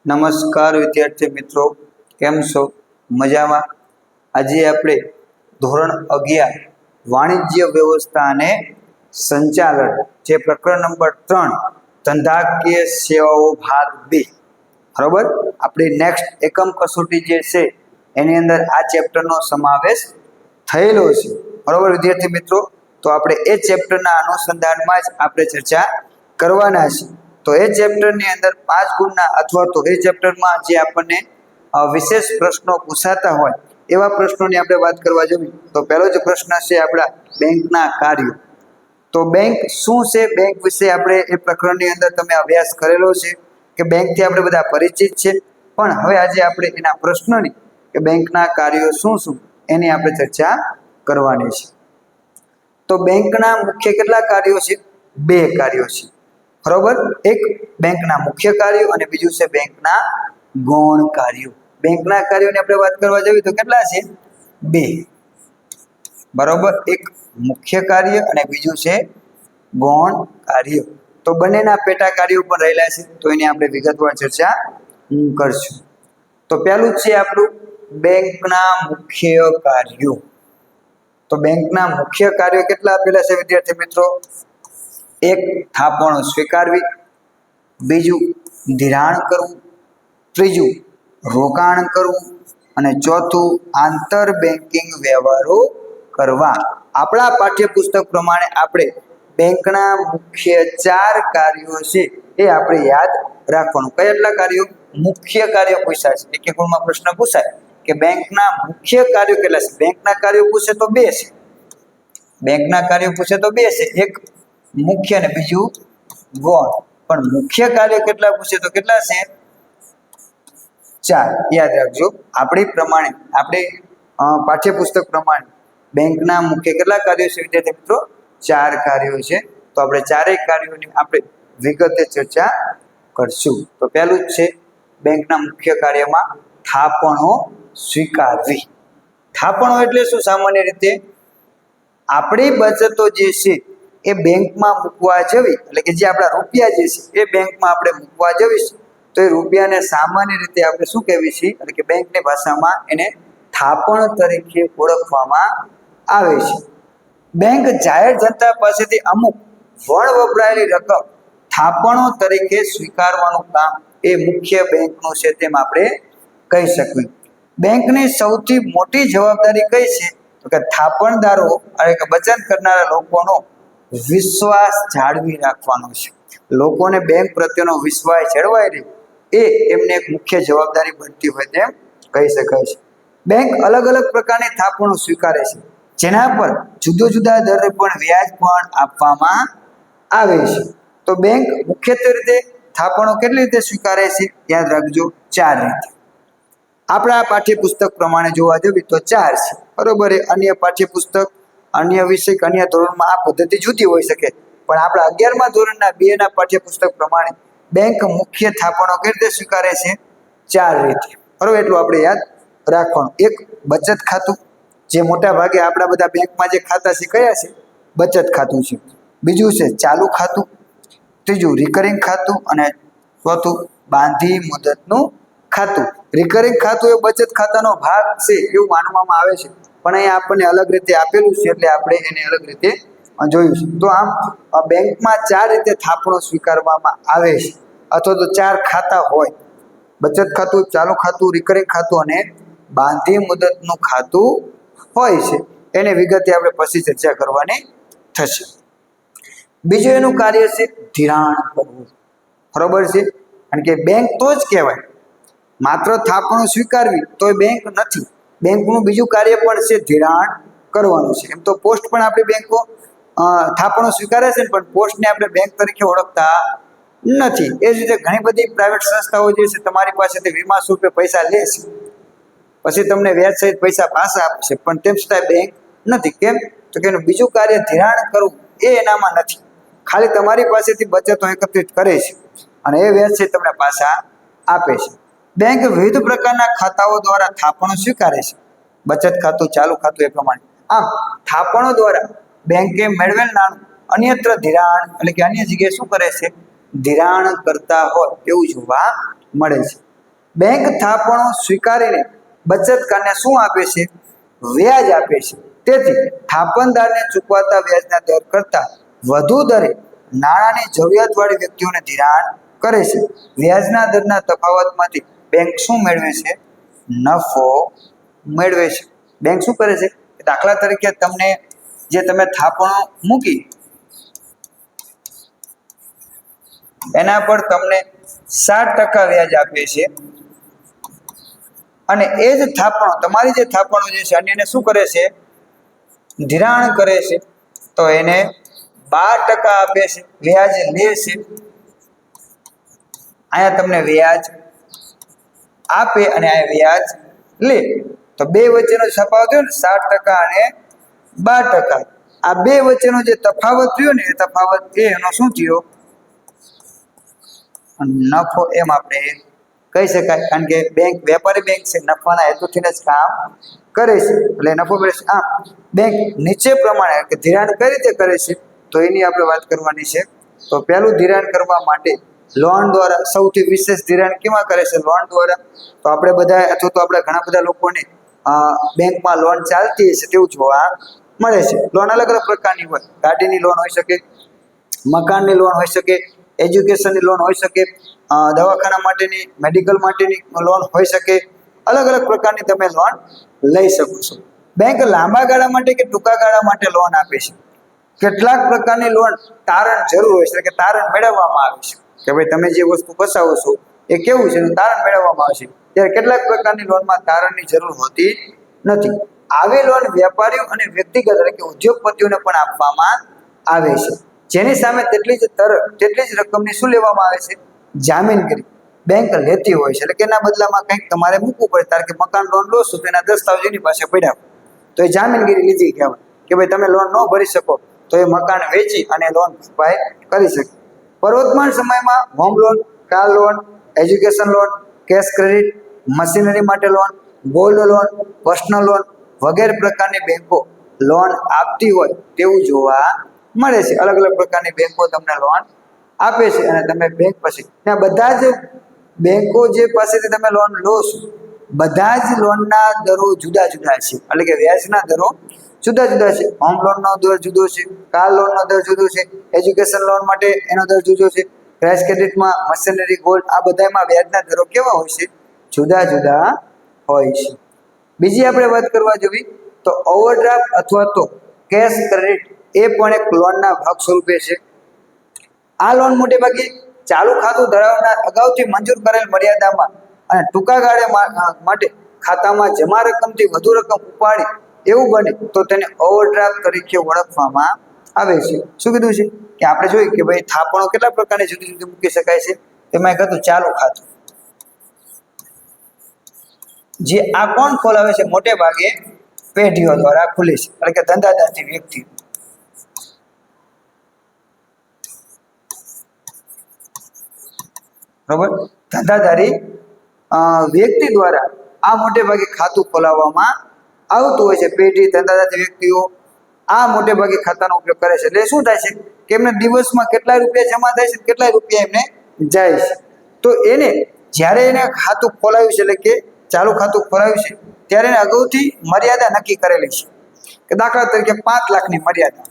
નમસ્કાર વિદ્યાર્થી મિત્રો, કેમ છો? મજામાં? આજે આપણે ધોરણ 11 વાણિજ્ય વ્યવસ્થા અને સંચાલન જે પ્રકરણ નંબર 3 ધંધાકીય સેવાઓ ભાગ 2 બરોબર. આપણી નેક્સ્ટ એકમ કસોટી જે છે એની અંદર આ ચેપ્ટરનો સમાવેશ થયેલો છે બરોબર વિદ્યાર્થી મિત્રો. તો આપણે એ ચેપ્ટરના અનુસંધાનમાં જ આપણે ચર્ચા કરવાના છે. તો એ ચેપ્ટરની અંદર 5 ગુણના અથવા તો એ ચેપ્ટરમાં જે આપણને વિશેષ પ્રશ્નો પૂછાતા હોય એવા પ્રશ્નોની આપણે વાત કરવા જઈએ તો પહેલો જ પ્રશ્ન છે આપણા બેંકના કાર્યો. તો બેંક શું છે? બેંક વિશે આપણે એ પ્રકરણની અંદર તમે અભ્યાસ કરેલો છે કે બેંકથી આપણે બધા પરિચિત છે, પણ હવે આજે આપણે એના પ્રશ્નની કે બેંકના કાર્યો શું શું એની આપણે ચર્ચા કરવાની છે. તો બેંકના મુખ્ય કેટલા કાર્યો છે? 2 કાર્યો છે બરોબર. એક બેંકના મુખ્ય કાર્યો અને બીજું છે બેંકના ગૌણ કાર્યો. બેંકના કાર્યોની આપણે વાત કરવા જઈએ તો કેટલા છે? 2 બરોબર. એક મુખ્ય કાર્ય અને બીજું છે ગૌણ કાર્ય. તો બંનેના પેટા કાર્યો પણ રહેલા છે, તો એની આપણે વિગતવાર ચર્ચા કરશું. તો પહેલું છે આપણું બેંકના મુખ્ય કાર્યો. તો બેંકના મુખ્ય કાર્યો કેટલા આપેલા છે વિદ્યાર્થી મિત્રો? એક, થાપણો સ્વીકારવી. બીજું, ધિરાણ કરવું. ત્રીજું, રોકાણ કરવું. અને ચોથું, આંતર બેન્કિંગ વ્યવહારો કરવા. આપણા પાઠ્યપુસ્તક પ્રમાણે આપણે બેંકના મુખ્ય 4 કાર્યો છે એ આપણે યાદ રાખવાનું. કયા એટલા કાર્યો? મુખ્ય કાર્યો પૂછાય છે. એક ગુણમાં પ્રશ્ન પૂછાય કે બેંકના મુખ્ય કાર્યો કેટલા છે? બેંકના કાર્યો પૂછે તો 2 છે. બેંકના કાર્યો પૂછે તો 2 છે, એક મુખ્ય અને બીજું ગૌણ. પણ મુખ્ય કાર્ય કેટલા પૂછે તો કેટલા છે? 4. યાદ રાખજો. આપણી પ્રમાણે આપણે પાઠ્યપુસ્તક પ્રમાણે બેંકના મુખ્ય કેટલા કાર્યો છે વિદ્યાર્થી મિત્રો? 4 કાર્યો છે. તો આપણે 4 કાર્યોની આપણે વિગતે ચર્ચા કરશું. તો પહેલું જ છે બેંકના મુખ્ય કાર્યમાં થાપણો સ્વીકારવી. થાપણો એટલે શું? સામાન્ય રીતે આપણી બચતો જે છે એ બેંકમાં મૂકવા જવી, એટલે કે જે આપણા રૂપિયા જે છે એ બેંકમાં આપણે મૂકવા જવીશું તો એ રૂપિયાને સામાન્ય રીતે આપણે શું કહેવી છીએ, એટલે કે બેંકની ભાષામાં એને થાપણ તરીકે ઓળખવામાં આવે છે. બેંક જાહેર જનતા પાસેથી અમુક વણ વપરાયેલી રકમ થાપણો તરીકે સ્વીકારવાનું કામ એ મુખ્ય બેંકનું છે તેમ આપણે કહી શકીએ. બેંકની સૌથી મોટી જવાબદારી કઈ છે? તો કે થાપણદારો એટલે કે બચત કરનારા લોકોનો વિશ્વાસ જાળવી રાખવાનો છે. લોકોને બેંક પ્રત્યેનો વિશ્વાસ જળવાઈ રહે એ એમને એક મુખ્ય જવાબદારી બનતી હોય તેમ કહી શકાય છે. બેંક અલગ અલગ પ્રકારની થાપણો સ્વીકારે છે, જેના પર જુદા જુદા દરે પણ વ્યાજ પણ આપવામાં આવે છે. તો બેંક મુખ્યત્વે રીતે થાપણો કેટલી રીતે સ્વીકારે છે? યાદ રાખજો, 4 રીતે. આપણા પાઠ્યપુસ્તક પ્રમાણે જોવા જઈએ તો 4 છે બરોબર. અન્ય પાઠ્યપુસ્તક, અન્ય વિષય, અન્ય ધોરણમાં આ પદ્ધતિ જુદી હોઈ શકે, પણ આપણા 11મા ધોરણના 2 ના પાઠ્યપુસ્તક પ્રમાણે બેંક મુખ્ય થાપણો કેવી રીતે સ્વીકારે છે? 4 રીતે બરોબર. એટલું આપણે યાદ રાખવાનું. એક, બચત ખાતું, જે મોટા ભાગે આપણા બધા બેંકમાં જે ખાતા છે કયા છે? બચત ખાતું છે. બીજું છે ચાલુ ખાતું. ત્રીજું રિકરિંગ ખાતું. અને ચોથું બાંધી મુદતનું ખાતું. રિકરિંગ ખાતું એ બચત ખાતાનો ભાગ છે એવું માનવામાં આવે છે, પણ અહીંયા આપણને અલગ રીતે આપેલું છે એટલે આપણે એને અલગ રીતે જોયું છે. તો આમ બેંકમાં 4 રીતે થાપણો સ્વીકારવામાં આવે છે, અથવા તો 4 ખાતા હોય: બચત ખાતું, ચાલુ ખાતું, રિકરિંગ ખાતું અને બાંધી મુદતનું ખાતું હોય છે. એને વિગતે આપણે પછી ચર્ચા કરવાની થશે. બીજું એનું કાર્ય છે ધિરાણ કરવું બરોબર છે. કારણ કે બેંક તો જ કહેવાય, માત્ર થાપણો સ્વીકારવી તો એ બેંક નથી. બેંકનું બીજું કાર્ય પણ છે ધિરાણ કરવાનું છે. એમ તો પોસ્ટ પણ આપણી બેંકો થાપણો સ્વીકારે છે, પણ પોસ્ટને આપણે બેંક તરીકે ઓળખતા નથી. એ જ રીતે ઘણી બધી પ્રાઇવેટ સંસ્થાઓ જે છે તમારી પાસેથી વીમા સ્વરૂપે પૈસા લે છે, પછી તમને વ્યાજ સહિત પૈસા પાછા આપશે, પણ તેમ છતાં બેંક નથી. કેમ? તો કે એનું બીજું કાર્ય ધિરાણ કરવું એ એનામાં નથી. ખાલી તમારી પાસેથી બચતો એકત્રિત કરે છે અને એ વ્યાજ સહિત તમને પાછા આપે છે. બેંક વિવિધ પ્રકારના ખાતાઓ દ્વારા થાપણો સ્વીકારે છે: બચત ખાતું, ચાલુ ખાતું એ પ્રમાણે. આમ થાપણો દ્વારા બેંકે મેળવેલ નાણું અન્યત્ર ધિરાણ એટલે કે અન્ય જગ્યાએ શું કરે છે? ધિરાણ કરતા હોય એવું જોવા મળે છે. બેંક થાપણો સ્વીકારીને બચતકારને શું આપે છે? વ્યાજ આપે છે. તેથી થાપણદારને ચૂકવાતા વ્યાજના દર કરતાં વધુ દરે નાણાંની જરૂરિયાતવાળી વ્યક્તિઓને ધિરાણ કરે છે. વ્યાજના દરના તફાવતમાંથી બેંક શું મેળવે છે? નફો મેળવે છે. બેંક શું કરે છે? દાખલા તરીકે તમને જે તમે થાપણો મૂકી એના પર તમને 7% વ્યાજ આપે છે અને એ જ થાપણો તમારી જે થાપણો જે છે અન્યને શું કરે છે? ધિરાણ કરે છે. તો એને 12% આપે છે, વ્યાજ લે છે. અહીંયા તમને વ્યાજ આપે અને આ વ્યાજ લે. તો બે વચ્ચેનો તફાવત થયો ને 7% અને 12%. આ બે વચ્ચેનો જે તફાવત થયો ને એ તફાવત એનો શું થયો? નફો એમ આપણે કહી શકાય. કારણ કે બેંક વેપારી બેંક છે, નફાના હેતુથી જ કામ કરે છે એટલે નફો મળે છે. આમ બેંક નીચે પ્રમાણે કે ધિરાણ કઈ રીતે કરે છે તો એની આપણે વાત કરવાની છે. તો પહેલું ધિરાણ કરવા માટે લોન દ્વારા સૌથી વિશેષ ધિરાણ કેમાં કરે છે? લોન દ્વારા. તો આપણે બધા અથવા તો આપણે ઘણા બધા લોકોને બેંકમાં લોન ચાલતી હશે તેવું જોવા મળે છે. લોન અલગ અલગ પ્રકારની હોય. ગાડીની લોન હોઈ શકે, મકાનની લોન હોઈ શકે, એજ્યુકેશનની લોન હોઈ શકે, દવાખાના માટેની, મેડિકલ માટેની લોન હોઈ શકે. અલગ અલગ પ્રકારની તમે લોન લઈ શકો છો. બેંક લાંબા ગાળા માટે કે ટૂંકા ગાળા માટે લોન આપે છે. કેટલાક પ્રકારની લોન તારણ જરૂર હોય છે કે તારણ મેળવવામાં આવે છે કે ભાઈ તમે જે વસ્તુ ફસાવો છો એ કેવું છે તારણ મેળવવામાં આવે છે. ત્યારે કેટલાક પ્રકારની લોનમાં તારણની જરૂર હોતી નથી. આવી લોન વેપારીઓ અને વ્યક્તિગત એટલે કે ઉદ્યોગપતિઓને પણ આપવામાં આવે છે. જેની સામે તેટલી જ રકમની શું લેવામાં આવે છે? જામીનગીરી બેંક લેતી હોય છે. એટલે કે એના બદલામાં કંઈક તમારે મૂકવું પડે. કારણ કે મકાન લોન લો છો તો એના દસ્તાવેજ એની પાસે પડ્યા તો એ જામીનગીરી લીધી કહેવાય કે ભાઈ તમે લોન ન ભરી શકો તો એ મકાન વેચી અને લોન ભરપાઈ કરી શકે. વર્તમાન સમયમાં home loan, car loan, education loan, cash credit, machinery માટે loan, gold loan, personal loan વગેરે પ્રકારની બેંકો લોન આપતી હોય તેવું જોવા મળે છે. અલગ અલગ પ્રકારની બેંકો તમને લોન આપે છે અને તમે બેંક પાસે બધા જ બેંકો જે પાસેથી તમે લોન લો છો બધા જ લોનના દરો જુદા જુદા છે. એટલે કે વ્યાજના દરો જુદા જુદા છે. હોમ લોનનો દર જુદો છે, કાર લોનનો દર જુદો છે, એજ્યુકેશન લોન માટે એનો દર જુદો છે, કેશ ક્રેડિટમાં, મશીનરી, ગોલ્ડ આ બધામાં વ્યાજના દરો કેવા હોય છે? જુદા જુદા હોય છે. બીજી આપણે વાત કરવા જઈએ તો ઓવરડ્રાફ્ટ અથવા તો કેશ ક્રેડિટ એ પણ એક લોનના ભાગ સ્વરૂપે છે. આ લોન મોટે ભાગે ચાલુ ખાતું ધરાવનાર અગાઉથી મંજૂર કરેલ મર્યાદામાં અને ટૂંકા ગાળે માટે ખાતામાં જમા રકમથી વધુ રકમ ઉપાડી એવું બને તો તેને ઓવરડ્રાફ્ટ તરીકે ઓળખવામાં આવે છે. શું કીધું છે કે આપણે જોઈએ કે ભાઈ થાપણો કેટલા પ્રકારની જુદી જુદી મૂકી શકાય છે. એમાં એક હતું ચાલુ ખાતું, જે આ કોણ ખોલાવે છે? મોટે ભાગે પેઢીઓ દ્વારા ખુલે છે. એટલે કે ધંધાદારથી વ્યક્તિ. બરોબર, ધંધાદારી વ્યક્તિ દ્વારા આ મોટે ભાગે ખાતું ખોલાવવામાં આવતું હોય છે. પેઢી, ધંધાદારી વ્યક્તિઓ આ મોટે ભાગે ખાતાનો ઉપયોગ કરે છે. એટલે શું થાય છે કે એમને દિવસમાં કેટલા રૂપિયા જમા થાય છે, કેટલા રૂપિયા એમને જાય છે. તો એને જ્યારે એને ખાતું ખોલાવ્યું છે એટલે કે ચાલુ ખાતું ખોલાવ્યું છે ત્યારે એને અગાઉથી મર્યાદા નક્કી કરેલી છે કે દાખલા તરીકે 5 લાખની મર્યાદા.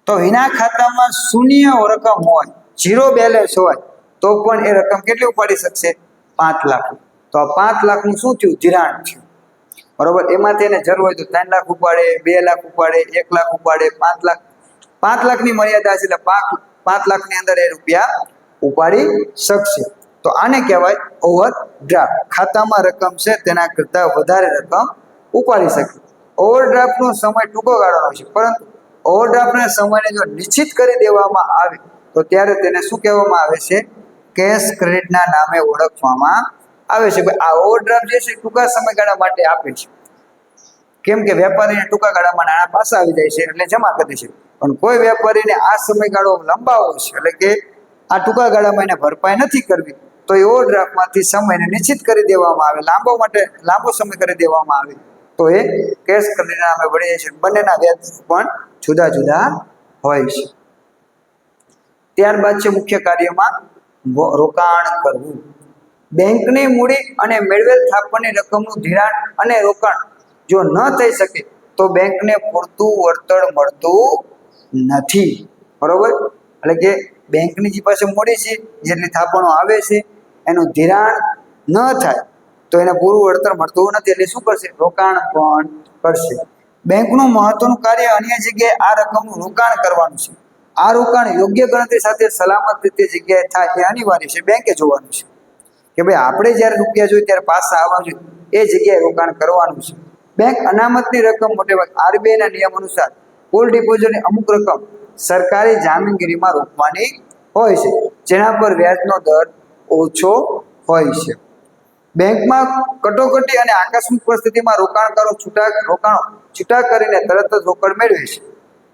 તો વિના ખાતામાં શૂન્ય રકમ હોય, ઝીરો બેલેન્સ હોય તો પણ એ રકમ કેટલી ઉપાડી શકશે? 5 લાખ. તો આ 5 લાખનું શું થયું? ધિરાણ થયું. બરોબર, એમાંથી એને જરૂર હોય તો 3 લાખ ઉપાડે, 2 લાખ ઉપાડે, 1 લાખ ઉપાડે, 5 લાખ. 5 લાખની મર્યાદા છે એટલે 5 લાખની અંદર એ રૂપિયા ઉપાડી શકશે. તો આને કહેવાય ઓવરડ્રાફ્ટ. ખાતામાં રકમ છે તેના કરતાં વધારે રકમ ઉપાડી શકે. ઓવરડ્રાફ્ટનો સમય ટૂંકો ગાળાનો છે, પરંતુ ઓવરડ્રાફ્ટના સમયને જો નિશ્ચિત કરી દેવામાં આવે તો ત્યારે તેને શું કહેવામાં આવે છે? કેશ ક્રેડિટના નામે ઓળખવામાં આવે છે. આ ઓવરડ્રાફ્ટ જે છે ટૂંકા સમયગાળા માટે આપે છે. કેમ કે વેપારીને ટૂંકા ગાળામાં નાણાં પાછા આવી જાય છે એટલે જમા કરી દે છે. પણ કોઈ વેપારીને આ સમયગાળો લંબાવવો છે એટલે કે આ ટૂંકા ગાળામાં એને ભરપાઈ નથી કરવી તો એ ઓવરડ્રાફ્ટમાંથી સમયને નિશ્ચિત કરી દેવામાં આવે, લાંબો સમય કરી દેવામાં આવે તો એ કેશ ક્રેડિટના નામે વળી જાય છે. બંનેના વ્યાજ પણ જુદા જુદા હોય છે. ત્યારબાદ છે મુખ્ય કાર્યમાં રોકાણ કરવું. બેંકની મૂડી અને મેળવેલ થાપણની રકમનું ધિરાણ અને રોકાણ જો ન થઈ શકે તો બેંકને પૂરતું વળતર મળતું નથી. બરોબર, એટલે કે બેંકની જે પાસે મૂડી છે, જેટલી થાપણો આવે છે, એનું ધિરાણ ન થાય તો એને પૂરું વળતર મળતું નથી. એટલે શું કરશે? રોકાણ પણ કરશે. બેંકનું મહત્વનું કાર્ય અન્ય જગ્યાએ આ રકમનું રોકાણ કરવાનું છે. આ રોકાણ યોગ્ય ગણતરી સાથે સલામત રીતે જગ્યાએ થાય એ અનિવાર્ય છે. બેંકે જોવાનું છે કે ભાઈ આપણે જ્યારે રૂપિયા જોઈએ ત્યારે પાછા આવવા જોઈએ, એ જગ્યાએ રોકાણ કરવાનું છે. બેંક અનામતની રકમ મોટે ભાગે આરબીઆઈના નિયમ અનુસાર કુલ ડિપોઝિટની અમુક રકમ સરકારી જામીનગીરીમાં રોકવાની હોય છે, જેના પર વ્યાજનો દર ઓછો હોય છે. બેંકમાં કટોકટી અને આકસ્મિક પરિસ્થિતિમાં રોકાણકારો રોકાણો છૂટા કરીને તરત જ રોકડ મેળવે છે.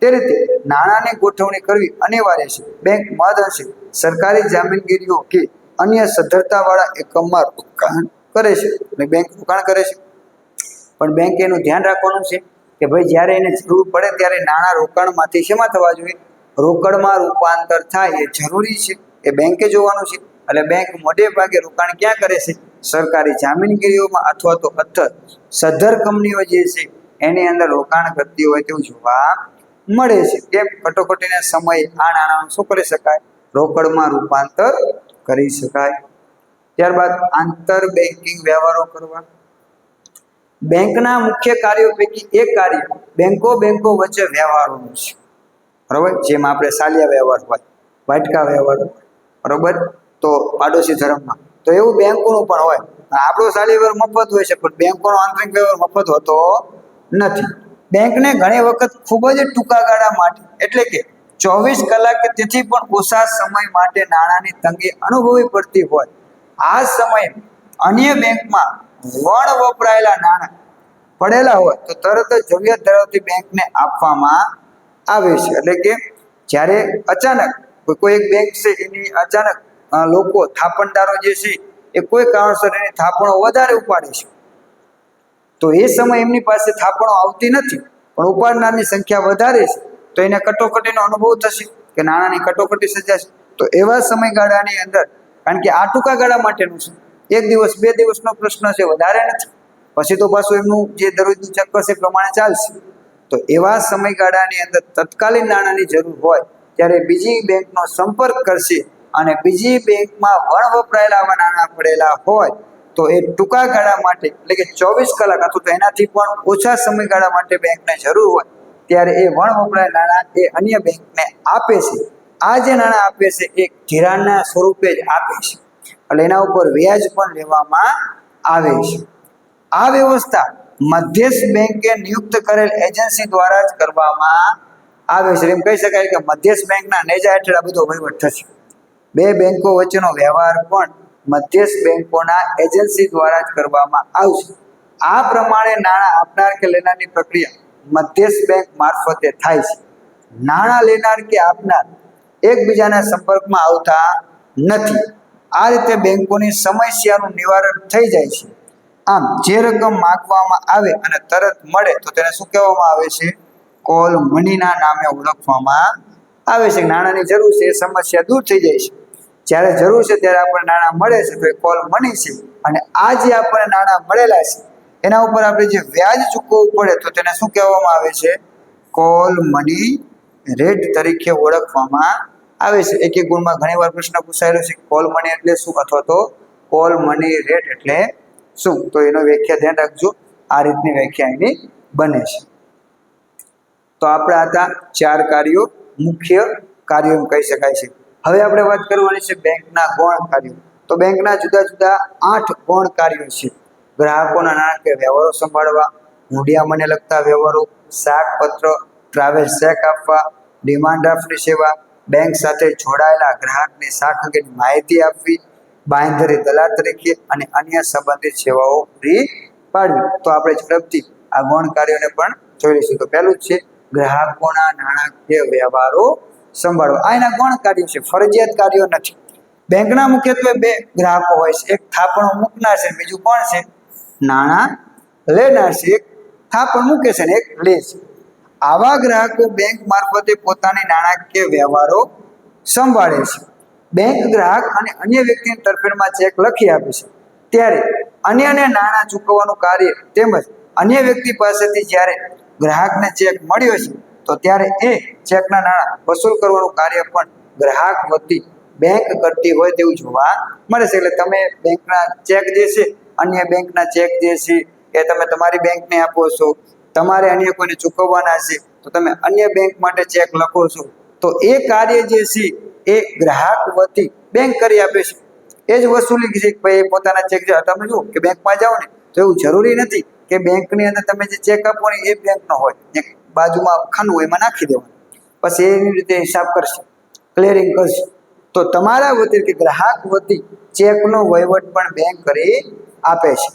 તે રીતે નાણાંની ગોઠવણી કરવી અનિવાર્ય છે. બેંક મહદઅંશે સરકારી જામીનગીરીઓ કે અન્ય સદ્ધરતાવાળા એકમમાં રોકાણ કરે છે. એટલે બેંક રોકાણ કરે છે, પણ બેંકે એનું ધ્યાન રાખવાનું છે કે ભાઈ જ્યારે એને જરૂર પડે ત્યારે નાણાં રોકાણમાંથી શેમાં થવા જોઈએ? રોકડમાં રૂપાંતર થાય એ જરૂરી છે, એ બેંકે જોવાનું છે. એટલે બેંક મોટે ભાગે રોકાણ ક્યાં કરે છે? સરકારી જામીનગીરીઓમાં અથવા તો સદ્ધર કંપનીઓ જે છે એની અંદર રોકાણ કરતી હોય તેવું જોવા મળે છે. કેમ? કટોકટીના સમયે આ નાણાંનું શું કરી શકાય? રોકડમાં રૂપાંતર કરી શકાય. ત્યારબાદ આંતર બેન્કિંગ વ્યવહારો કરવા. બેંકના મુખ્ય કાર્યો પૈકી એક કાર્ય બેંકો વચ્ચે વ્યવહારોનું છે. બરોબર, જેમ આપણે સાલિયા વ્યવહાર હોય, વાટકા વ્યવહાર હોય, બરોબર, તો પાડોશી ધર્મમાં તો એવું બેંકોનું પણ હોય. આપણો સાલિયા વ્યવહાર મફત હોય છે, પણ બેંકોનો આંતરિક વ્યવહાર મફત હોતો નથી. બેંકને ઘણી વખત ખૂબ જ ટૂંકા ગાળા માટે એટલે કે 24 કલાક કે તેથી પણ ઓછા સમય માટે નાણાંની તંગી અનુભવવી પડતી હોય. આ સમયે અન્ય બેંકમાં વણ વપરાયેલા નાણાં પડેલા હોય તો તરત જ જરૂરિયાત ધરાવતી બેંકને આપવામાં આવે છે. એટલે કે જ્યારે અચાનક કોઈ એક બેંક છે એની અચાનક લોકો થાપણદારો જે છે એ કોઈ કારણસર એની થાપણો વધારે ઉપાડે છે, તો એ સમય એમની પાસે થાપણો આવતી નથી, પણ ઉપાડનારની સંખ્યા વધારે છે, તો એને કટોકટીનો અનુભવ થશે કે નાણાંની કટોકટી સર્જાશે. તો એવા સમયગાળાની અંદર, કારણ કે આ ટૂંકા ગાળા માટેનું છે, 1 દિવસ 2 દિવસનો પ્રશ્ન છે, વધારે નથી, પછી તો પાછું એમનું જે દરરોજનું ચક્ર છે પ્રમાણે ચાલશે. તો એવા સમયગાળાની અંદર તત્કાલીન નાણાંની જરૂર હોય ત્યારે બીજી બેંકનો સંપર્ક કરશે અને બીજી બેંકમાં વણ વપરાયેલા આવા નાણાં પડેલા હોય તો એ ટૂંકા ગાળા માટે એટલે કે 24 કલાક અથવા તો એનાથી પણ ઓછા સમયગાળા માટે બેંકને જરૂર હોય ત્યારે એ વણ વપરાયેલા નાણાં એ અન્ય બેંકને આપે છે. આ જે નાણાં આપે છે એ ધિરાણના સ્વરૂપે જ આપે છે, એટલે એના ઉપર વ્યાજ પણ લેવામાં આવે છે. આ વ્યવસ્થા મધ્યસ્થ બેંકે નિયુક્ત કરેલ એજન્સી દ્વારા જ કરવામાં આવે છે. એમ કહી શકાય કે મધ્યસ્થ બેંકના નેજા હેઠળ આ બધો વહીવટ થશે. બે બેંકો વચ્ચેનો વ્યવહાર પણ મધ્યસ્થ બેંકોના એજન્સી દ્વારા જ કરવામાં આવશે. આ પ્રમાણે નાણાં આપનાર કે લેનારની પ્રક્રિયા મધ્યસ્થ બેંક મારફતે થાય છે. નાણાં લેનાર કે આપનાર એકબીજાના સંપર્કમાં આવતા નથી. આ રીતે બેંકોની સમસ્યાનું નિવારણ થઈ જાય છે. આમ જે રકમ માંગવામાં આવે અને તરત મળે તો તેને શું કહેવામાં આવે છે? કોલ મનીના નામે ઓળખવામાં આવે છે. નાણાંની જરૂર છે, એ સમસ્યા દૂર થઈ જાય છે. જ્યારે જરૂર છે ત્યારે આપણને નાણાં મળે છે તો એ કોલ મની છે, અને આ જે આપણને નાણાં મળેલા છે એના ઉપર આપણે જે વ્યાજ ચૂકવવું પડે તો તેને શું કહેવામાં આવે છે? કોલ મની રેટ તરીકે ઓળખવામાં આવે છે. એક ગુણમાં ઘણીવાર પ્રશ્ન પૂછાયેલો છે કોલ મની એટલે શું અથવા તો કોલ મની રેટ એટલે શું? તો એનો વ્યાખ્યા ધ્યાન રાખજો. આ રીતની વ્યાખ્યા એની બને છે. તો આપણા હતા 4 કાર્યો, મુખ્ય કાર્યો એમ કહી શકાય છે. હવે આપણે વાત કરવાની છે બેંકના ગૌણ કાર્યો. તો બેંકના જુદા જુદા 8 ગૌણ કાર્યો છે. ગ્રાહકોના નાણાકીય વ્યવહારો સંભાળવા, હુંડિયામણને લગતા વ્યવહારો, શાકપત્ર, ટ્રાવેલ ચેક આપવા, ડિમાન્ડ ડ્રાફ્ટની સેવા, બેંક સાથે જોડાયેલા ગ્રાહકની શાખ અંગેની માહિતી આપવી, બાંયધરી દલાલ તરીકે અને અન્ય સંબંધિત સેવાઓ પૂરી પાડવી. તો આપણે ઝડપથી આ ગૌણ કાર્યોને પણ જોઈ લઈશું. તો પહેલું જ છે ગ્રાહકોના નાણાકીય વ્યવહારો સંભાળવા. આ એના ગૌણ કાર્યો છે, ફરજિયાત કાર્યો નથી. બેંકના મુખ્યત્વે 2 ગ્રાહકો હોય છે. એક થાપણો મૂકનાર છે, બીજું કોણ છે? નાણાં લેનાર છે. એક થાપણ મૂકે છે ને એક લે છે. આવા ગ્રાહકો બેંક મારફતે પોતાની નાણાકીય વ્યવહારો સંભાળે છે. બેંક ગ્રાહક અને અન્ય વ્યક્તિની તરફેણમાં ચેક લખી આપે છે ત્યારે અન્યને નાણાં ચૂકવવાનું કાર્ય તેમજ અન્ય વ્યક્તિ પાસેથી જ્યારે ગ્રાહકને ચેક મળ્યો છે તો ત્યારે એ ચેકના નાણાં વસૂલ કરવાનું કાર્ય પણ ગ્રાહક વતી બેંક કરતી હોય તેવું જોવા મળે છે. એટલે તમે બેંકના ચેક જે છે, અન્ય બેંકના ચેક જે છે એ તમે તમારી બેંકને આપો છો, તમારે અન્ય કોઈને ચૂકવવાના છે તો તમે અન્ય બેંક માટે ચેક લખો છો, તો એ કાર્ય જે છે એ ગ્રાહક વતી બેંક કરી આપે છે. એ જ વસૂલી છે કે ભાઈ પોતાના ચેક જે તમે જુઓ કે બેંકમાં જાઓ ને તો એવું જરૂરી નથી કે બેંકની અંદર તમે જે ચેક આપો ને એ બેંકનો હોય, એક બાજુમાં ખાનું હોય એમાં નાખી દેવાનું, પછી એની રીતે હિસાબ કરશે, ક્લિયરિંગ કરશે. તો તમારા વતી કે ગ્રાહક વતી ચેકનો વહીવટ પણ બેંક કરી આપે છે.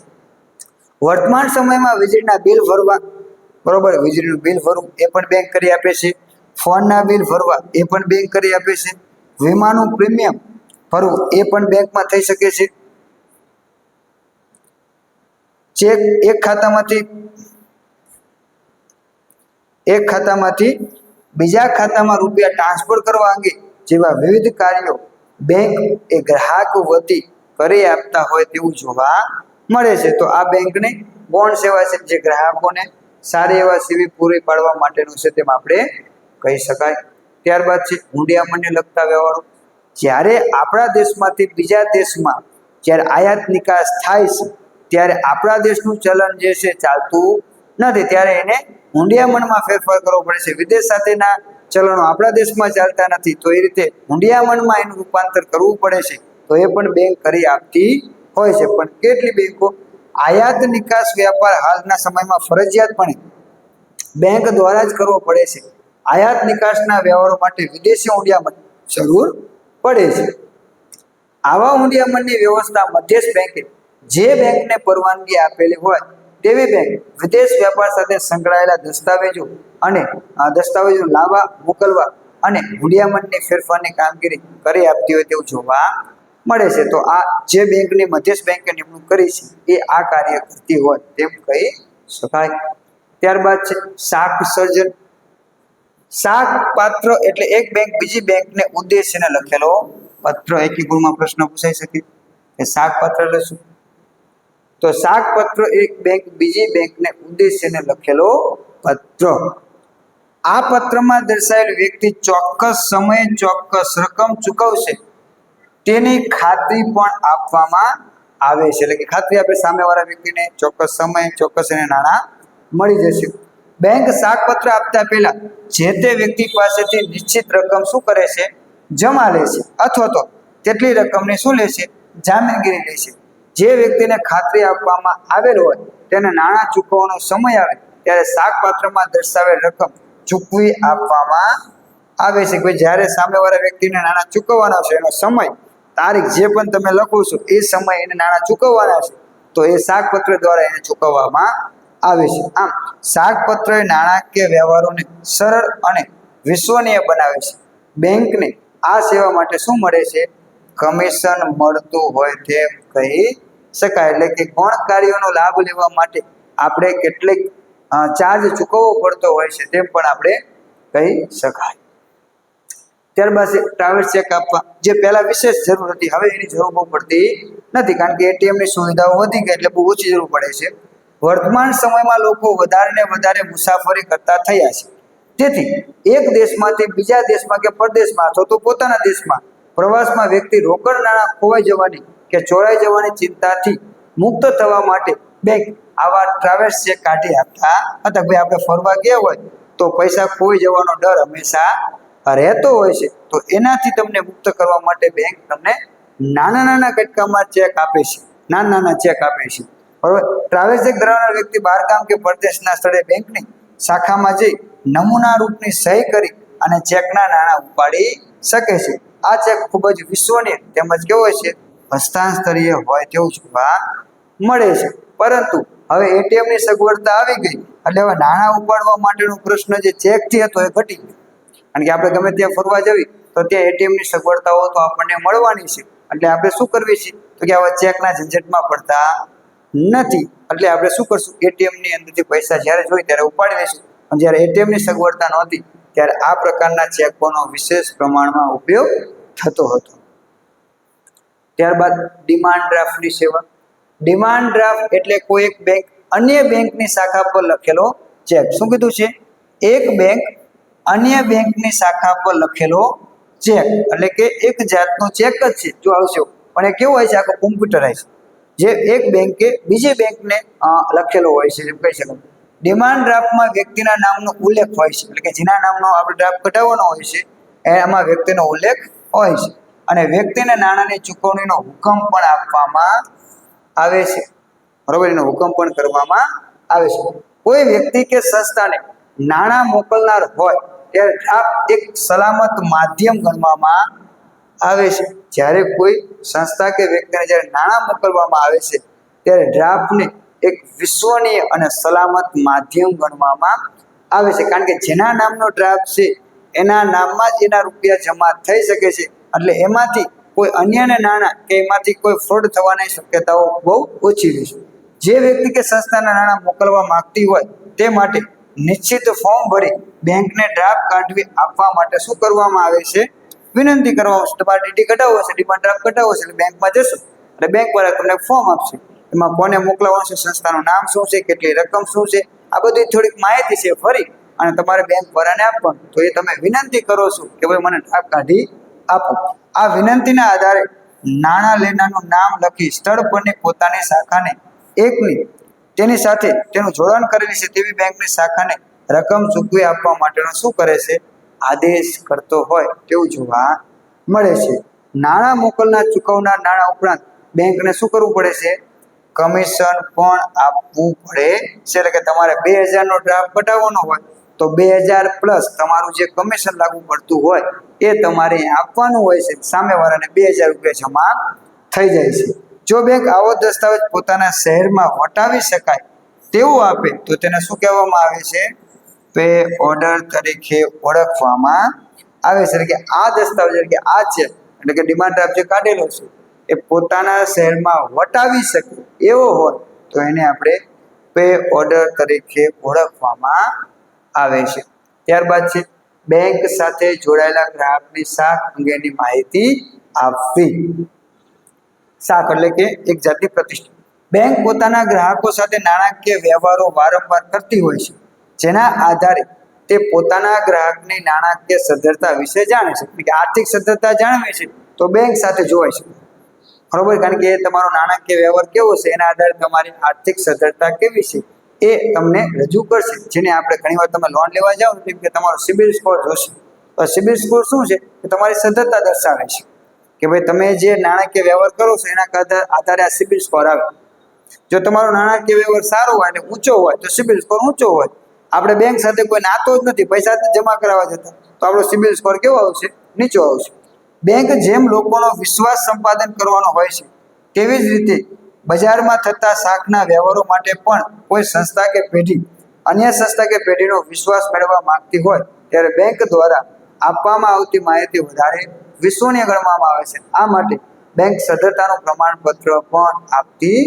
વર્તમાન સમયમાં વીજળીના બિલ ભરવા, બરોબર, વીજળીનું બિલ ભરવું એ પણ બેંક કરી આપે છે. ફોનના બિલ ભરવા એ પણ બેંક કરી આપે છે. વીમાનું પ્રીમિયમ ભરવું એ પણ બેંકમાં થઈ શકે છે. ચેક એક ખાતામાંથી બીજા ખાતામાં રૂપિયા ટ્રાન્સફર કરવા અંગે જેવા વિવિધ કાર્યો બેંક એ ગ્રાહક વતી કરી આપતા હોય તેવું જોવા મળે છે. તો આ બેંકની ગૌણ સેવા છે જે ગ્રાહકોને સારી એવા સેવા પૂરી પાડવા માટેનું છે તેમ આપણે કહી શકાય. ત્યારબાદ છે હુંડિયામણને લગતા વ્યવહારો. જ્યારે આપણા દેશમાંથી બીજા દેશમાં જ્યારે આયાત નિકાસ થાય છે ત્યારે આપણા દેશનું ચલણ જે છે ચાલતું નથી, ત્યારે એને હુંડિયામણમાં ફેરફાર કરવો પડે છે. વિદેશ સાથેના ચલણો આપણા દેશમાં ચાલતા નથી તો એ રીતે હુંડિયામણમાં એનું રૂપાંતર કરવું પડે છે, તો એ પણ બેંક કરી આપતી હોય છે. પણ કેટલી બેંકો આયાત નિકાસ વ્યાપાર હાલના સમયમાં ફરજિયાતપણે બેંક દ્વારા જ કરવો પડે છે. આયાત નિકાસના વ્યવહારો માટે વિદેશી હુંડિયામણ જરૂર પડે છે. આવા હુંડિયામણની વ્યવસ્થા મધ્યસ્થ બેંકે જે બેંકને પરવાનગી આપેલી હોય તેવી બેંક વિદેશ વ્યાપાર સાથે સંકળાયેલા દસ્તાવેજો લાવવા મોકલવા અને હુંડિયામણની ફેરફારની કામગીરી કરી આપતી હોય તેવું જોવા મળે છે. તો આ જે બેંકની મધ્યસ્થ બેંકે નિમણૂક કરી છે એ આ કાર્ય કરતી હોય તેમ કહી શકાય. ત્યારબાદ છે શાખ સર્જન. શાખ પાત્ર એટલે એક બેંક બીજી બેંકને ઉદ્દેશીને લખેલો પત્ર. એકી ગુણમાં પ્રશ્ન પૂછાઈ શકે કે શાખ પત્ર એટલે શું? તો શાખ પત્ર એક બેંક બીજી બેંકને ઉદ્દેશીને લખેલો પત્ર. આ પત્રમાં દર્શાવેલ વ્યક્તિ ચોક્કસ સમયે ચોક્કસ રકમ ચૂકવશે તેની ખાતરી પણ આપવામાં આવે છે. એટલે કે ખાતરી આપે સામેવાળા વ્યક્તિને ચોક્કસ સમયે ચોક્કસ એને નાણાં મળી જશે. બેંક શાકપત્ર આપતા પહેલા જે તે વ્યક્તિ પાસેથી નિશ્ચિત રકમ શું કરે છે? જમા લે છે, અથવા તો તેટલી રકમની શું લે છે? જામીનગીરી લે છે. જે વ્યક્તિને ખાતરી આપવામાં આવેલ હોય તેને નાણાં ચૂકવવાનો સમય આવે ત્યારે શાકપત્રમાં દર્શાવેલ રકમ ચૂકવી આપવામાં આવે છે. કે જ્યારે સામેવાળા વ્યક્તિને નાણાં ચૂકવવાના છે એનો સમય, તારીખ જે પણ તમે લખો છો એ સમય એને નાણાં ચૂકવવાના છે તો એ શાકપત્ર દ્વારા એને ચૂકવવામાં આવે છે. આમ શાકપત્ર નાણાકીય વ્યવહારોને સરળ અને વિશ્વસનીય બનાવે છે. બેંકને આ સેવા માટે શું મળે છે? કમિશન મળતું હોય તેમ કહી શકાય. એટલે કે ગૌણ કાર્યોનો લાભ લેવા માટે આપણે કેટલીક ચાર્જ ચૂકવવો પડતો હોય છે તેમ પણ આપણે કહી શકાય. ત્યારબાદ ટ્રાવેલ્સ ચેક આપવા, જે પહેલા વિશેષ જરૂર હતી હવે એની જરૂર બહુ પડતી નથી, કારણ કે એટીએમની સુવિધાઓ વધી ગઈ એટલે બહુ ઓછી જરૂર પડે છે. વર્તમાન સમયમાં લોકો વધારે ને વધારે મુસાફરી કરતા થયા છે, તેથી એક દેશમાંથી બીજા દેશમાં કે પરદેશમાં અથવા તો પોતાના દેશમાં પ્રવાસમાં વ્યક્તિ રોકડ નાણાં ખોવાઈ જવાની કે ચોરાઈ જવાની ચિંતાથી મુક્ત થવા માટે બેંક આવા ટ્રાવેલ્સ ચેક કાઢી આપતા હતા. ભાઈ આપણે ફરવા ગયા હોય તો પૈસા ખોઈ જવાનો ડર હંમેશા રહેતો હોય છે, તો એનાથી તમને મુક્ત કરવા માટે બેંક તમને નાના નાના કટકામાં ચેક આપે છે, નાના ચેક આપે છે. બરાબર. ટ્રાવેલ્સ ચેક ધરાવનાર વ્યક્તિ બહારગામ કે પરદેશના સ્થળે બેંકની શાખામાં જઈ નમૂના રૂપની સહી કરી અને ચેકના નાણાં ઉપાડી શકે છે. આ ચેક ખૂબ જ વિશ્વસનીય તેમજ કેવો હોય છે? હસ્તાંતરીય હોય તેવું જોવા મળે છે. પરંતુ હવે એટીએમની સગવડતા આવી ગઈ એટલે હવે નાણાં ઉપાડવા માટેનો પ્રશ્ન જે ચેકથી હતો એ ઘટી ગયો. કારણ કે આપણે ગમે ત્યાં ફરવા જવી તો ત્યાં એટીએમની સગવડતાઓ તો આપણને મળવાની છે, એટલે આપણે શું કરવી છે તો કે આવા ચેકના ઝંઝટમાં પડતા નથી. એટલે આપણે શું કરશું? એટીએમની અંદરથી પૈસા જ્યારે જોઈએ ત્યારે ઉપાડી લઈશું. પણ જ્યારે એટીએમની સગવડતા નહોતી ત્યારે આ પ્રકારના ચેકોનો વિશેષ પ્રમાણમાં ઉપયોગ થતો હતો. ત્યારબાદ ડિમાન્ડ ડ્રાફ્ટની સેવા. ડિમાન્ડ ડ્રાફ્ટ એટલે કોઈ એક બેંક અન્ય બેંકની શાખા પર લખેલો ચેક. શું કીધું છે? એક બેંક અન્ય બેંકની શાખા પર લખેલો ચેક, એટલે કે એક જાતનો ચેક જ છે જો આવશે, પણ એ કેવું હોય છે? આખો કોમ્પ્યુટરાઇઝ, જે એક બેંકે બીજી બેંકને લખેલો હોય છે એમ કહી શકાય. ડિમાન્ડ ડ્રાફ્ટમાં વ્યક્તિના નામનો ઉલ્લેખ હોય છે, એટલે કે જેના નામનો આપણે ડ્રાફ્ટ કઢાવવાનો હોય છે એમાં વ્યક્તિનો ઉલ્લેખ હોય છે, અને વ્યક્તિને નાણાંની ચૂકવણીનો હુકમ પણ આપવામાં આવે છે. બરોબર, એનો હુકમ પણ કરવામાં આવે છે. કોઈ વ્યક્તિ કે સંસ્થાને નાણાં મોકલનાર હોય ત્યારે ડ્રાફ્ટ એક સલામત માધ્યમ ગણવામાં આવે છે. જ્યારે કોઈ સંસ્થા કે વ્યક્તિને જ્યારે નાણાં મોકલવામાં આવે છે ત્યારે ડ્રાફ્ટને એક વિશ્વનીય અને સલામત માધ્યમ ગણવામાં આવે છે, કારણ કે જેના નામનો ડ્રાફ્ટ છે એના નામમાં જ એના રૂપિયા જમા થઈ શકે છે, એટલે એમાંથી કોઈ અન્યને નાણાં કે એમાંથી કોઈ ફ્રોડ થવાની શક્યતાઓ બહુ ઓછી રહેશે. જે વ્યક્તિ કે સંસ્થાના નાણાં મોકલવા માંગતી હોય તે માટે નિશ્ચિત ફોર્મ ભરી બેંકને ડ્રાફ્ટ કાઢવી આપવા માટે શું કરવામાં આવે છે? વિનંતી કરવામાં આવશે. તમારે ડીડી કઢાવવો હશે, ડિમાન્ડ ડ્રાફ્ટ કઢાવવો હશે, એટલે બેંકમાં જશો એટલે બેંક વાળા તમને ફોર્મ આપશે. એમાં કોને મોકલાવવાનું છે, સંસ્થાનું નામ શું છે, કેટલી રકમ શું છે, આ બધી થોડીક માહિતી છે ફરી અને તમારે બેંક વાળાને આપવાનું. તો એ તમે વિનંતી કરો છો કે ભાઈ મને ડ્રાફ્ટ કાઢી આપો. આ વિનંતીના આધારે નાણાં લેનારનું નામ લખી સ્થળ પરની પોતાની શાખાને એકની તેની સાથે તેનું જોડાણ કરેલી છે તેવી બેંકની શાખાને રકમ ચૂકવી આપવા માટેનો શું કરે છે? આદેશ કરતો હોય તેવું જોવા મળે છે. નાણાં મોકલનાર ચૂકવનાર નાણાં ઉપરાંત બેંકને શું કરવું પડે છે? કમિશન પણ આપવું પડે છે. એટલે કે તમારે 2000 નો ડ્રાફ્ટ કઢાવવાનો હોય તો 2000 પ્લસ તમારું જે કમિશન લાગુ પડતું હોય એ તમારે આપવાનું હોય છે. સામેવાળાને 2000 રૂપિયા જમા થઈ જાય છે. જો બેંક આવો દસ્તાવેજ પોતાના શહેરમાં વટાવી શકાય તેવું આપે તો તેને શું કહેવામાં આવે છે? પે ઓર્ડર તરીકે ઓળખવામાં આવે છે. એટલે કે આ દસ્તાવેજ એટલે કે આ છે એટલે કે ડિમાન્ડ ડ્રાફ્ટ જે કાઢેલો છે એ પોતાના શહેરમાં વટાવી શકે એવો હોય તો એને આપણે પે ઓર્ડર તરીકે ઓળખવામાં આવે છે. ત્યારબાદ છે બેંક સાથે જોડાયેલા ગ્રાહકની શાખ અંગેની માહિતી આપવી. શાખ એટલે કે એક જાતની પ્રતિષ્ઠા. બેંક પોતાના ગ્રાહકો સાથે નાણાકીય વ્યવહારો વારંવાર કરતી હોય છે, જેના આધારે તે પોતાના ગ્રાહકની નાણાકીય સદ્ધરતા વિશે જાણે છે. એટલે કે આર્થિક સદ્ધરતા જાણવી છે તો બેંક સાથે જોવાય છે. બરોબર, કારણ કે તમારો નાણાકીય વ્યવહાર કેવો છે એના આધારે તમારી આર્થિક સદ્ધરતા કેવી છે એ તમને રજૂ કરશે. જેને આપણે ઘણીવાર તમે લોન લેવા જાઓ કે તમારો સિબિલ સ્કોર જોશે, તો સિબિલ સ્કોર શું છે? કે તમારી સદ્ધરતા દર્શાવે છે કે ભાઈ તમે જે નાણાકીય વ્યવહાર કરો છો એના આધારે આ સિબિલ સ્કોર આવે. જો તમારો નાણાકીય વ્યવહાર સારો હોય અને ઊંચો હોય તો સિબિલ સ્કોર ઊંચો હોય. આપણે બેંક સાથે કોઈ નાતો જ નથી, પૈસા જમા કરાવવા જતા, તો આપણો સિબિલ સ્કોર કેવો આવશે? નીચો આવશે. બેંક જેમ લોકોનો વિશ્વાસ સંપાદન કરવાનો હોય છે તેવી જ રીતે બજારમાં થતા શાખના વ્યવહારો માટે પણ કોઈ સંસ્થા કે પેઢી અન્ય સંસ્થા કે પેઢીનો વિશ્વાસ મેળવવા માંગતી હોય ત્યારે બેંક દ્વારા આપવામાં આવતી માહિતી વધારે વિશ્વનીય ગણવામાં આવે છે. આ માટે બેંક સદ્ધરતાનું પ્રમાણપત્ર પણ આપતી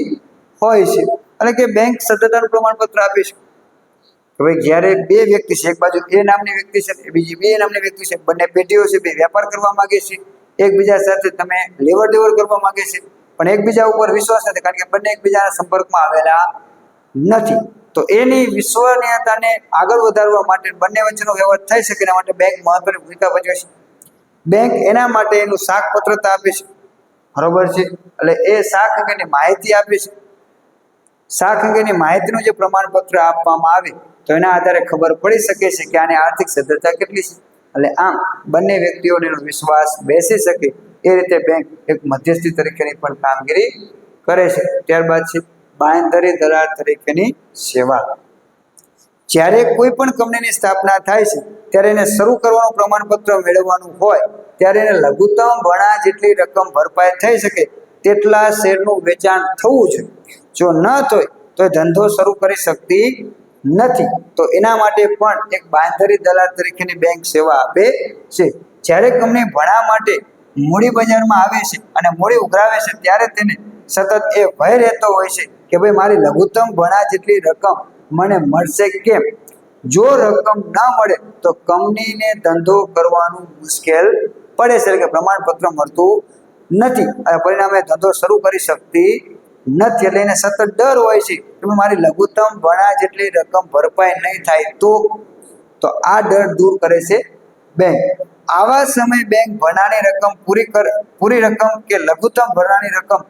હોય છે. એટલે કે બેંક સદ્ધરતાનું પ્રમાણપત્ર આપે છે. હવે જ્યારે બે વ્યક્તિ છે, એક બાજુ એ નામની વ્યક્તિ છે, બીજી બે નામની વ્યક્તિ છે, બંને પેઢીઓ છે, બે વ્યાપાર કરવા માંગે છે, એકબીજા સાથે તમે લેવડ દેવડ કરવા માંગે છે, પણ એકબીજા ઉપર વિશ્વાસ નથી કારણ કે બંને એકબીજાના સંપર્કમાં આવેલા નથી. તો એની વિશ્વનીયતાને આગળ વધારવા માટે બંને વચ્ચેનો વ્યવહાર થઈ શકે એના માટે બેંક મહત્વની ભૂમિકા ભજવે છે. બેંક એના માટે એનું શાખ પત્રતા આપે છે. બરોબર છે, એટલે એ શાખ અંગેની માહિતી આપે છે. શાખ અંગેની માહિતીનું જે પ્રમાણપત્ર આપવામાં આવે તો એના આધારે ખબર પડી શકે છે કે આની આર્થિક સદ્ધરતા કેટલી છે. એટલે આમ બંને વ્યક્તિઓને વિશ્વાસ બેસી શકે એ રીતે બેંક એક મધ્યસ્થી તરીકેની પણ કામગીરી કરે છે. ત્યારબાદ છે બાંયધરી દલાલ તરીકેની સેવા. જ્યારે કોઈ પણ કંપનીની સ્થાપના થાય છે ત્યારે એને શરૂ કરવાનું પ્રમાણપત્ર મેળવવાનું હોય ત્યારે એને લઘુત્તમ વણા જેટલી રકમ ભરપાઈ થઈ શકે તેટલા શેરનું વેચાણ થવું જોઈએ. જો ન થાય તો ધંધો શરૂ કરી શકતી નથી. તો એના માટે પણ એક બાંયધરી દલાલ તરીકેની બેંક સેવા આપે છે. જ્યારે કંપની ભણા માટે મૂડી બજારમાં આવે છે અને મૂડી ઉઘરાવે છે ત્યારે તેને સતત એ ભય રહેતો હોય છે કે ભાઈ મારી લઘુત્તમ ભણા જેટલી રકમ મને મળશે કેમ? જો રકમ ના મળે તો કંપનીને ધંધો કરવાનું મુશ્કેલ પડે છે, એટલે કે પ્રમાણપત્ર મળતું નથી, પરિણામે ધંધો શરૂ કરી શકતી નથી. એટલે એને સતત ડર હોય છે કે મારી લઘુત્તમ ભણા જેટલી રકમ ભરપાઈ નહીં થાય તો આ ડર દૂર કરે છે બેંક. આવા સમયે બેંક ભરણાની રકમ પૂરી રકમ કે લઘુત્તમ ભરણાની રકમ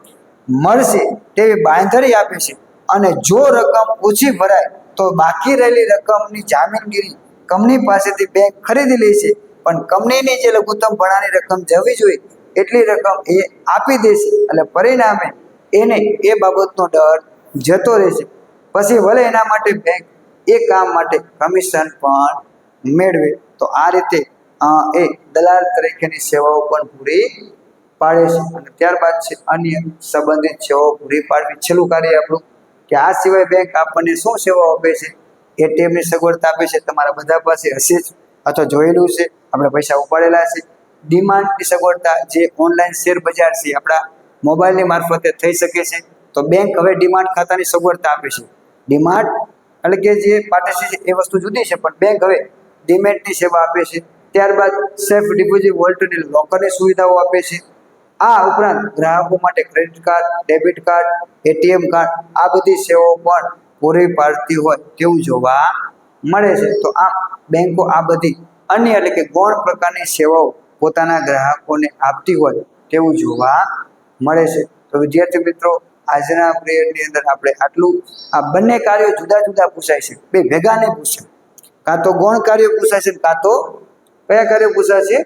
મળશે તેવી બાંયધરી આપે છે, અને જો રકમ ઓછી ભરાય તો બાકી રહેલી રકમની જામીનગીરી કંપની પાસેથી બેંક ખરીદી લે છે, પણ કંપનીની જે લઘુત્તમ ભરણાની રકમ જવી જોઈએ એટલી રકમ એ આપી દેશે. એટલે પરિણામે એને એ બાબતનો ડર જતો રહેશે. પછી ભલે એના માટે બેંક એ કામ માટે કમિશન પણ મેળવે. તો આ રીતે એ દલાલ તરીકેની સેવાઓ પણ પૂરી પાડે છે. અને ત્યારબાદ છે અન્ય સંબંધિત સેવાઓ પૂરી પાડવી. છેલ્લું કાર્ય આપણું કે આ સિવાય બેંક આપણને શું સેવાઓ આપે છે? એટીએમની સગવડતા આપે છે, તમારા બધા પાસે હશે જ અથવા જોયેલું છે, આપણે પૈસા ઉપાડેલા છે. ડિમાન્ડની સગવડતા, જે ઓનલાઈન શેર બજાર છે આપણા મોબાઈલની મારફતે થઈ શકે છે, તો બેંક હવે ડિમાન્ડ ખાતાની સગવડતા આપે છે. ડિમાન્ડ એટલે કે જે પાર્ટીસી છે એ વસ્તુ જુદી છે, પણ બેંક હવે ડિમેટની સેવા આપે છે. ત્યારબાદ સેફ ડિપોઝિટ વોલ્ટ અને લોકરની સુવિધાઓ આપે છે. આ ઉપરાંત ગ્રાહકો માટે credit card, debit card, ATM card આ બધી સેવાઓ પણ પૂરી પાડતી હોય તેવું જોવા મળે છે. તો આમ બેંકો આ બધી અન્ય એટલે કે ગૌણ પ્રકારની સેવાઓ પોતાના ગ્રાહકોને આપતી હોય તેવું જોવા મળે છે. તો વિદ્યાર્થી મિત્રો, આજના પીરિયડની અંદર આપણે આટલું. આ બંને કાર્યો જુદા જુદા પૂછાય છે, બે ભેગા નહીં પૂછાય. કાં તો ગૌણ કાર્યો પૂછાય છે, કાં તો કયા કાર્યો પૂછાય છે?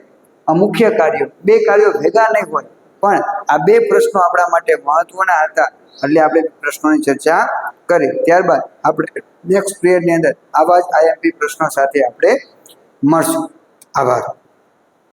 મુખ્ય કાર્યો. બે કાર્યો ભેગા નહીં હોય, પણ આ બે પ્રશ્નો આપણા માટે મહત્વના હતા એટલે આપણે પ્રશ્નોની ચર્ચા કરી. ત્યારબાદ આપણે નેક્સ્ટ પીરિયડની અંદર આવા જ આઈએમપી પ્રશ્નો સાથે આપણે મળશું. આભાર.